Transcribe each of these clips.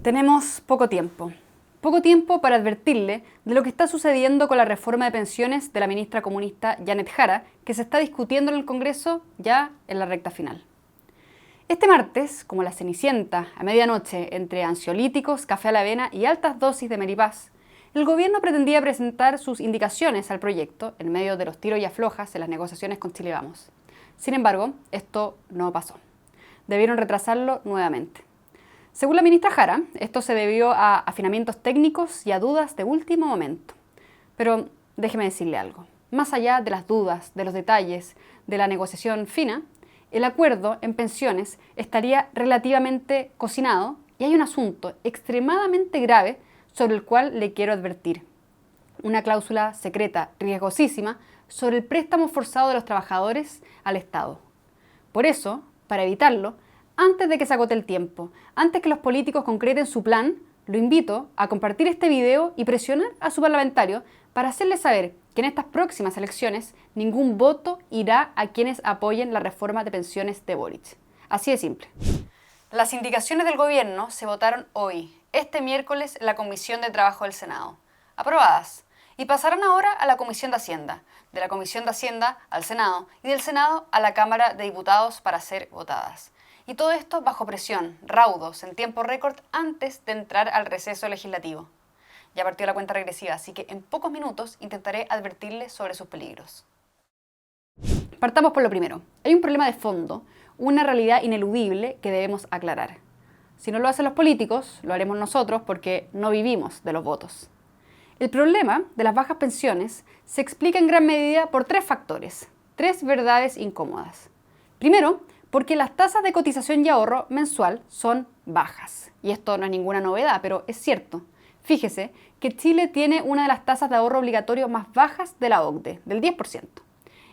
Tenemos poco tiempo para advertirle de lo que está sucediendo con la reforma de pensiones de la ministra comunista Janet Jara, que se está discutiendo en el Congreso ya en la recta final. Este martes, como la Cenicienta, a medianoche, entre ansiolíticos, café a la avena y altas dosis de Meripaz, el gobierno pretendía presentar sus indicaciones al proyecto en medio de los tiros y aflojas en las negociaciones con Chile Vamos. Sin embargo, esto no pasó. Debieron retrasarlo nuevamente. Según la ministra Jara, esto se debió a afinamientos técnicos y a dudas de último momento. Pero déjeme decirle algo. Más allá de las dudas, de los detalles, de la negociación fina, el acuerdo en pensiones estaría relativamente cocinado y hay un asunto extremadamente grave sobre el cual le quiero advertir. Una cláusula secreta riesgosísima sobre el préstamo forzado de los trabajadores al Estado. Por eso, para evitarlo, antes de que se agote el tiempo, antes que los políticos concreten su plan, lo invito a compartir este video y presionar a su parlamentario para hacerle saber que en estas próximas elecciones ningún voto irá a quienes apoyen la reforma de pensiones de Boric. Así de simple. Las indicaciones del gobierno se votaron hoy, este miércoles, en la Comisión de Trabajo del Senado. Aprobadas. Y pasarán ahora a la Comisión de Hacienda, de la Comisión de Hacienda al Senado y del Senado a la Cámara de Diputados para ser votadas. Y todo esto bajo presión, raudos, en tiempo récord antes de entrar al receso legislativo. Ya partió la cuenta regresiva, así que en pocos minutos intentaré advertirles sobre sus peligros. Partamos por lo primero. Hay un problema de fondo, una realidad ineludible que debemos aclarar. Si no lo hacen los políticos, lo haremos nosotros porque no vivimos de los votos. El problema de las bajas pensiones se explica en gran medida por tres factores, tres verdades incómodas. Primero, porque las tasas de cotización y ahorro mensual son bajas. Y esto no es ninguna novedad, pero es cierto. Fíjese que Chile tiene una de las tasas de ahorro obligatorio más bajas de la OCDE, del 10%.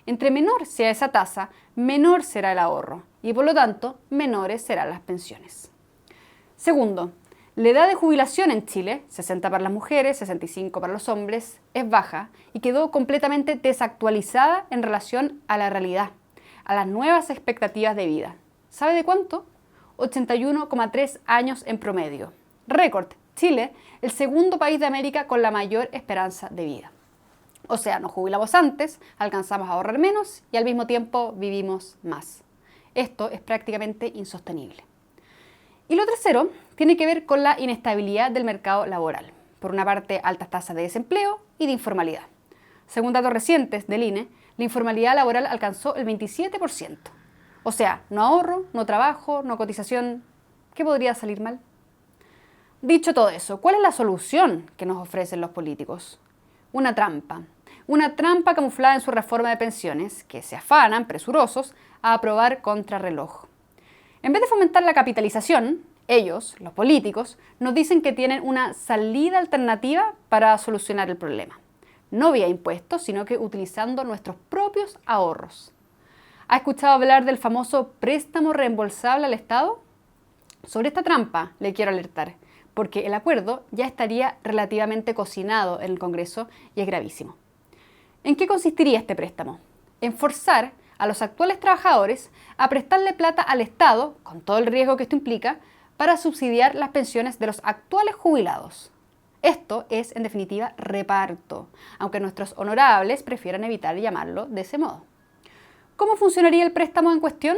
Entre menor sea esa tasa, menor será el ahorro y por lo tanto menores serán las pensiones. Segundo, la edad de jubilación en Chile, 60 para las mujeres, 65 para los hombres, es baja y quedó completamente desactualizada en relación a la realidad, a las nuevas expectativas de vida. ¿Sabe de cuánto? 81,3 años en promedio. Récord. Chile, el segundo país de América con la mayor esperanza de vida. O sea, nos jubilamos antes, alcanzamos a ahorrar menos y al mismo tiempo vivimos más. Esto es prácticamente insostenible. Y lo tercero tiene que ver con la inestabilidad del mercado laboral. Por una parte, altas tasas de desempleo y de informalidad. Según datos recientes del INE, la informalidad laboral alcanzó el 27%. O sea, no ahorro, no trabajo, no cotización. ¿Qué podría salir mal? Dicho todo eso, ¿cuál es la solución que nos ofrecen los políticos? Una trampa. Una trampa camuflada en su reforma de pensiones que se afanan, presurosos, a aprobar contrarreloj. En vez de fomentar la capitalización, ellos, los políticos, nos dicen que tienen una salida alternativa para solucionar el problema. No vía impuestos, sino que utilizando nuestros propios ahorros. ¿Ha escuchado hablar del famoso préstamo reembolsable al Estado? Sobre esta trampa le quiero alertar, porque el acuerdo ya estaría relativamente cocinado en el Congreso y es gravísimo. ¿En qué consistiría este préstamo? En forzar a los actuales trabajadores a prestarle plata al Estado, con todo el riesgo que esto implica, para subsidiar las pensiones de los actuales jubilados. Esto es, en definitiva, reparto, aunque nuestros honorables prefieran evitar llamarlo de ese modo. ¿Cómo funcionaría el préstamo en cuestión?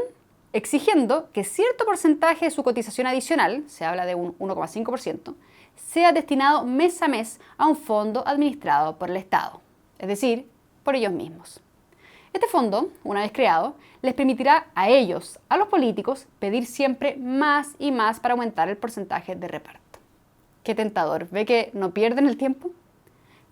Exigiendo que cierto porcentaje de su cotización adicional, se habla de un 1,5%, sea destinado mes a mes a un fondo administrado por el Estado, es decir, por ellos mismos. Este fondo, una vez creado, les permitirá a ellos, a los políticos, pedir siempre más y más para aumentar el porcentaje de reparto. Qué tentador, ¿ve que no pierden el tiempo?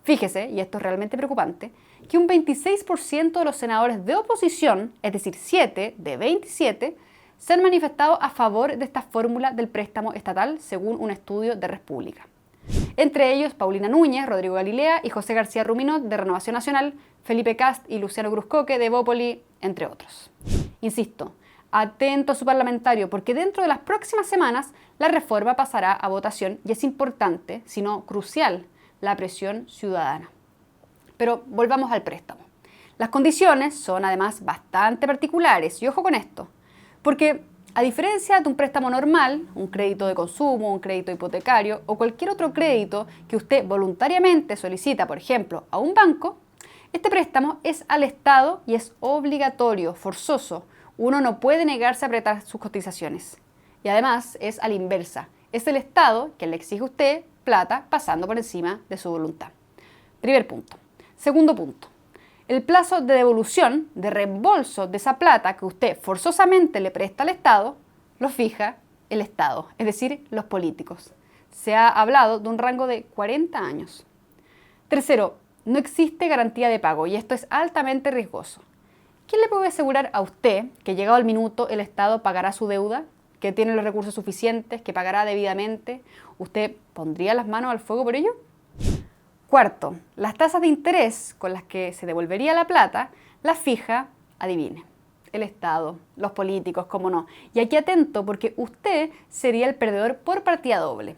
Fíjese, y esto es realmente preocupante, que un 26% de los senadores de oposición, es decir, 7 de 27, se han manifestado a favor de esta fórmula del préstamo estatal según un estudio de República. Entre ellos, Paulina Núñez, Rodrigo Galilea y José García Ruminot de Renovación Nacional, Felipe Kast y Luciano Cruzcoque de Evópoli, entre otros. Insisto, atento a su parlamentario porque dentro de las próximas semanas la reforma pasará a votación y es importante, si no crucial, la presión ciudadana. Pero volvamos al préstamo. Las condiciones son además bastante particulares y ojo con esto, porque A diferencia de un préstamo normal, un crédito de consumo, un crédito hipotecario o cualquier otro crédito que usted voluntariamente solicita, por ejemplo, a un banco, este préstamo es al Estado y es obligatorio, forzoso. Uno no puede negarse a apretar sus cotizaciones. Y además es a la inversa. Es el Estado quien le exige a usted plata pasando por encima de su voluntad. Primer punto. Segundo punto. El plazo de devolución, de reembolso de esa plata que usted forzosamente le presta al Estado, lo fija el Estado, es decir, los políticos. Se ha hablado de un rango de 40 años. Tercero, no existe garantía de pago y esto es altamente riesgoso. ¿Quién le puede asegurar a usted que llegado el minuto el Estado pagará su deuda, que tiene los recursos suficientes, que pagará debidamente? ¿Usted pondría las manos al fuego por ello? Cuarto, las tasas de interés con las que se devolvería la plata las fija, adivine, el Estado, los políticos, cómo no. Y aquí atento porque usted sería el perdedor por partida doble.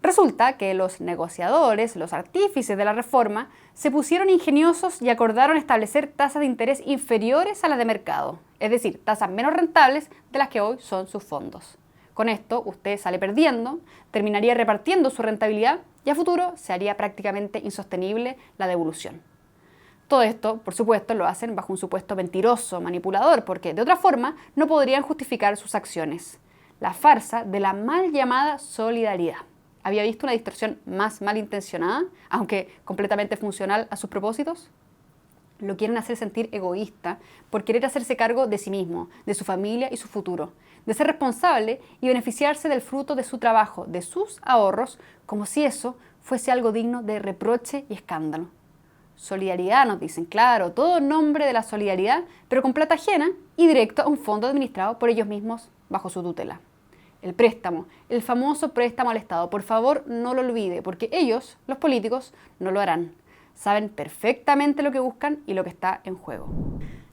Resulta que los negociadores, los artífices de la reforma, se pusieron ingeniosos y acordaron establecer tasas de interés inferiores a las de mercado, es decir, tasas menos rentables de las que hoy son sus fondos. Con esto usted sale perdiendo, terminaría repartiendo su rentabilidad y a futuro se haría prácticamente insostenible la devolución. Todo esto, por supuesto, lo hacen bajo un supuesto mentiroso, manipulador, porque de otra forma no podrían justificar sus acciones. La farsa de la mal llamada solidaridad. ¿Había visto una distorsión más malintencionada, aunque completamente funcional a sus propósitos? Lo quieren hacer sentir egoísta por querer hacerse cargo de sí mismo, de su familia y su futuro, de ser responsable y beneficiarse del fruto de su trabajo, de sus ahorros, como si eso fuese algo digno de reproche y escándalo. Solidaridad, nos dicen, claro, todo en nombre de la solidaridad, pero con plata ajena y directo a un fondo administrado por ellos mismos bajo su tutela. El préstamo, el famoso préstamo al Estado, por favor no lo olvide, porque ellos, los políticos, no lo harán. Saben perfectamente lo que buscan y lo que está en juego.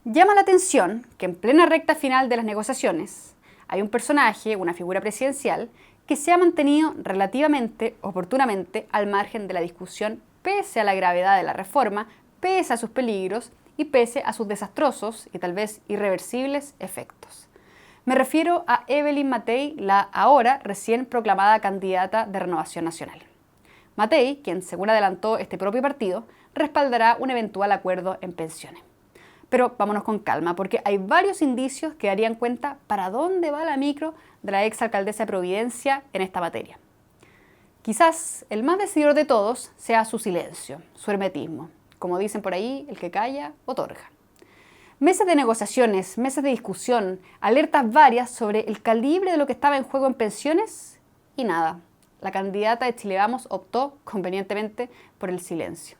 Llama la atención que en plena recta final de las negociaciones hay un personaje, una figura presidencial, que se ha mantenido relativamente oportunamente al margen de la discusión pese a la gravedad de la reforma, pese a sus peligros y pese a sus desastrosos y tal vez irreversibles efectos. Me refiero a Evelyn Matei, la ahora recién proclamada candidata de Renovación Nacional. Matei, quien según adelantó este propio partido, respaldará un eventual acuerdo en pensiones. Pero vámonos con calma, porque hay varios indicios que darían cuenta para dónde va la micro de la exalcaldesa de Providencia en esta materia. Quizás el más decidor de todos sea su silencio, su hermetismo. Como dicen por ahí, el que calla, otorga. Meses de negociaciones, meses de discusión, alertas varias sobre el calibre de lo que estaba en juego en pensiones y nada. La candidata de Chile Vamos optó convenientemente por el silencio.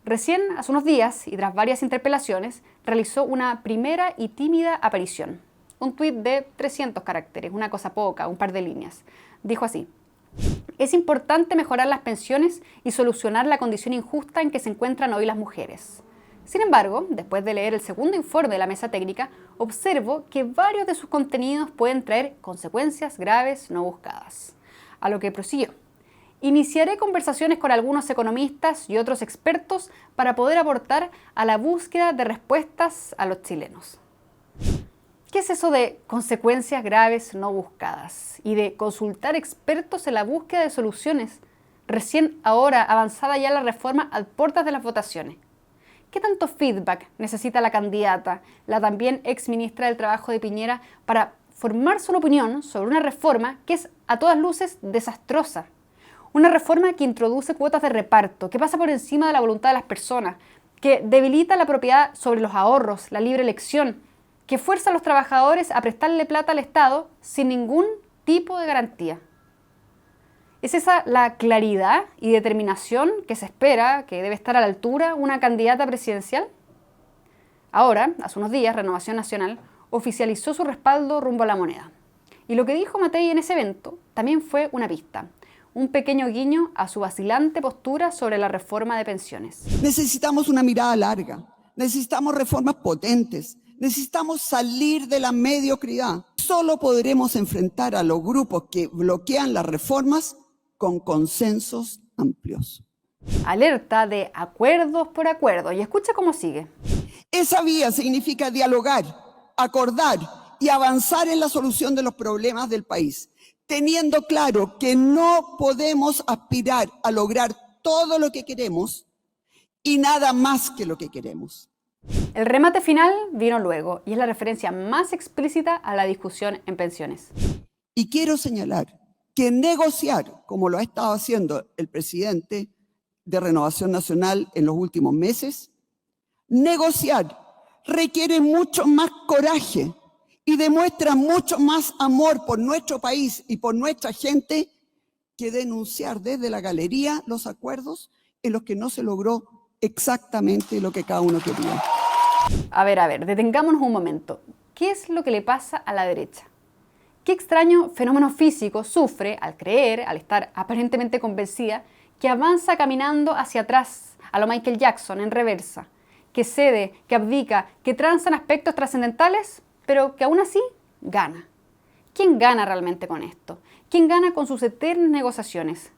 Recién, hace unos días, y tras varias interpelaciones, realizó una primera y tímida aparición. Un tuit de 300 caracteres, una cosa poca, un par de líneas. Dijo así: es importante mejorar las pensiones y solucionar la condición injusta en que se encuentran hoy las mujeres. Sin embargo, después de leer el segundo informe de la mesa técnica, observo que varios de sus contenidos pueden traer consecuencias graves no buscadas. A lo que prosiguió: iniciaré conversaciones con algunos economistas y otros expertos para poder aportar a la búsqueda de respuestas a los chilenos. ¿Qué es eso de consecuencias graves no buscadas y de consultar expertos en la búsqueda de soluciones, recién ahora avanzada ya la reforma a puertas de las votaciones? ¿Qué tanto feedback necesita la candidata, la también ex ministra del Trabajo de Piñera, para formarse una opinión sobre una reforma que es a todas luces desastrosa? Una reforma que introduce cuotas de reparto, que pasa por encima de la voluntad de las personas, que debilita la propiedad sobre los ahorros, la libre elección, que fuerza a los trabajadores a prestarle plata al Estado sin ningún tipo de garantía. ¿Es esa la claridad y determinación que se espera, que debe estar a la altura una candidata presidencial? Ahora, hace unos días, Renovación Nacional oficializó su respaldo rumbo a la moneda. Y lo que dijo Matei en ese evento también fue una pista, un pequeño guiño a su vacilante postura sobre la reforma de pensiones. Necesitamos una mirada larga, necesitamos reformas potentes, necesitamos salir de la mediocridad. Solo podremos enfrentar a los grupos que bloquean las reformas con consensos amplios. Alerta de acuerdos por acuerdos. Y escucha cómo sigue. Esa vía significa dialogar, acordar y avanzar en la solución de los problemas del país, teniendo claro que no podemos aspirar a lograr todo lo que queremos y nada más que lo que queremos. El remate final vino luego y es la referencia más explícita a la discusión en pensiones. Y quiero señalar que negociar, como lo ha estado haciendo el presidente de Renovación Nacional en los últimos meses, negociar requiere mucho más coraje y demuestra mucho más amor por nuestro país y por nuestra gente que denunciar desde la galería los acuerdos en los que no se logró exactamente lo que cada uno quería. A ver, detengámonos un momento. ¿Qué es lo que le pasa a la derecha? ¿Qué extraño fenómeno físico sufre al creer, al estar aparentemente convencida, que avanza caminando hacia atrás, a lo Michael Jackson, en reversa? Que cede, que abdica, que transa en aspectos trascendentales, pero que aún así gana. ¿Quién gana realmente con esto? ¿Quién gana con sus eternas negociaciones?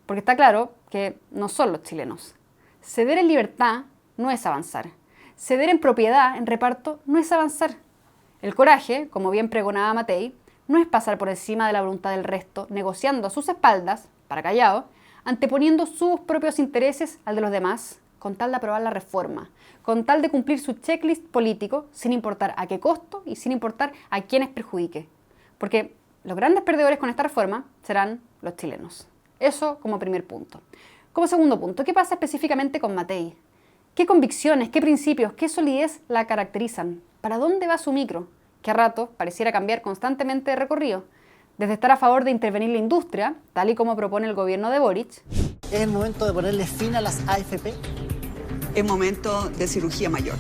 Porque está claro que no son los chilenos. Ceder en libertad no es avanzar. Ceder en propiedad, en reparto, no es avanzar. El coraje, como bien pregonaba Matei, no es pasar por encima de la voluntad del resto, negociando a sus espaldas, para callado, anteponiendo sus propios intereses al de los demás, con tal de aprobar la reforma, con tal de cumplir su checklist político, sin importar a qué costo y sin importar a quiénes perjudique. Porque los grandes perdedores con esta reforma serán los chilenos. Eso como primer punto. Como segundo punto, ¿qué pasa específicamente con Matei? ¿Qué convicciones, qué principios, qué solidez la caracterizan? ¿Para dónde va su micro? Que a rato pareciera cambiar constantemente de recorrido. Desde estar a favor de intervenir la industria, tal y como propone el gobierno de Boric. ¿Es el momento de ponerle fin a las AFP? Es momento de cirugía mayor,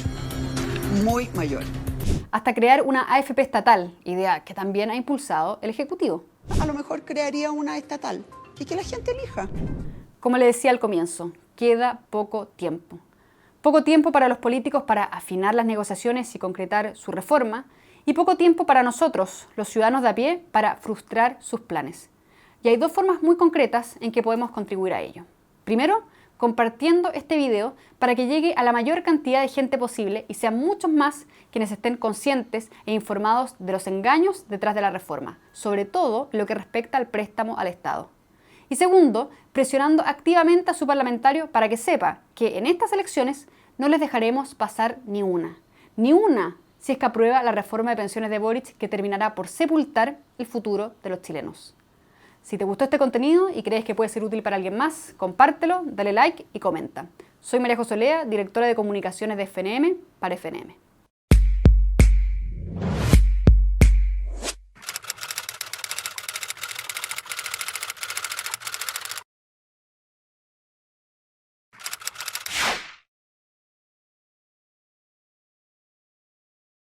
muy mayor. Hasta crear una AFP estatal, idea que también ha impulsado el Ejecutivo. A lo mejor crearía una estatal y que la gente elija. Como le decía al comienzo, queda poco tiempo. Poco tiempo para los políticos para afinar las negociaciones y concretar su reforma, y poco tiempo para nosotros, los ciudadanos de a pie, para frustrar sus planes. Y hay dos formas muy concretas en que podemos contribuir a ello. Primero, compartiendo este video para que llegue a la mayor cantidad de gente posible y sean muchos más quienes estén conscientes e informados de los engaños detrás de la reforma, sobre todo en lo que respecta al préstamo al Estado. Y segundo, presionando activamente a su parlamentario para que sepa que en estas elecciones no les dejaremos pasar ni una, si es que aprueba la reforma de pensiones de Boric que terminará por sepultar el futuro de los chilenos. Si te gustó este contenido y crees que puede ser útil para alguien más, compártelo, dale like y comenta. Soy María José Olea, directora de comunicaciones de FNM para FNM.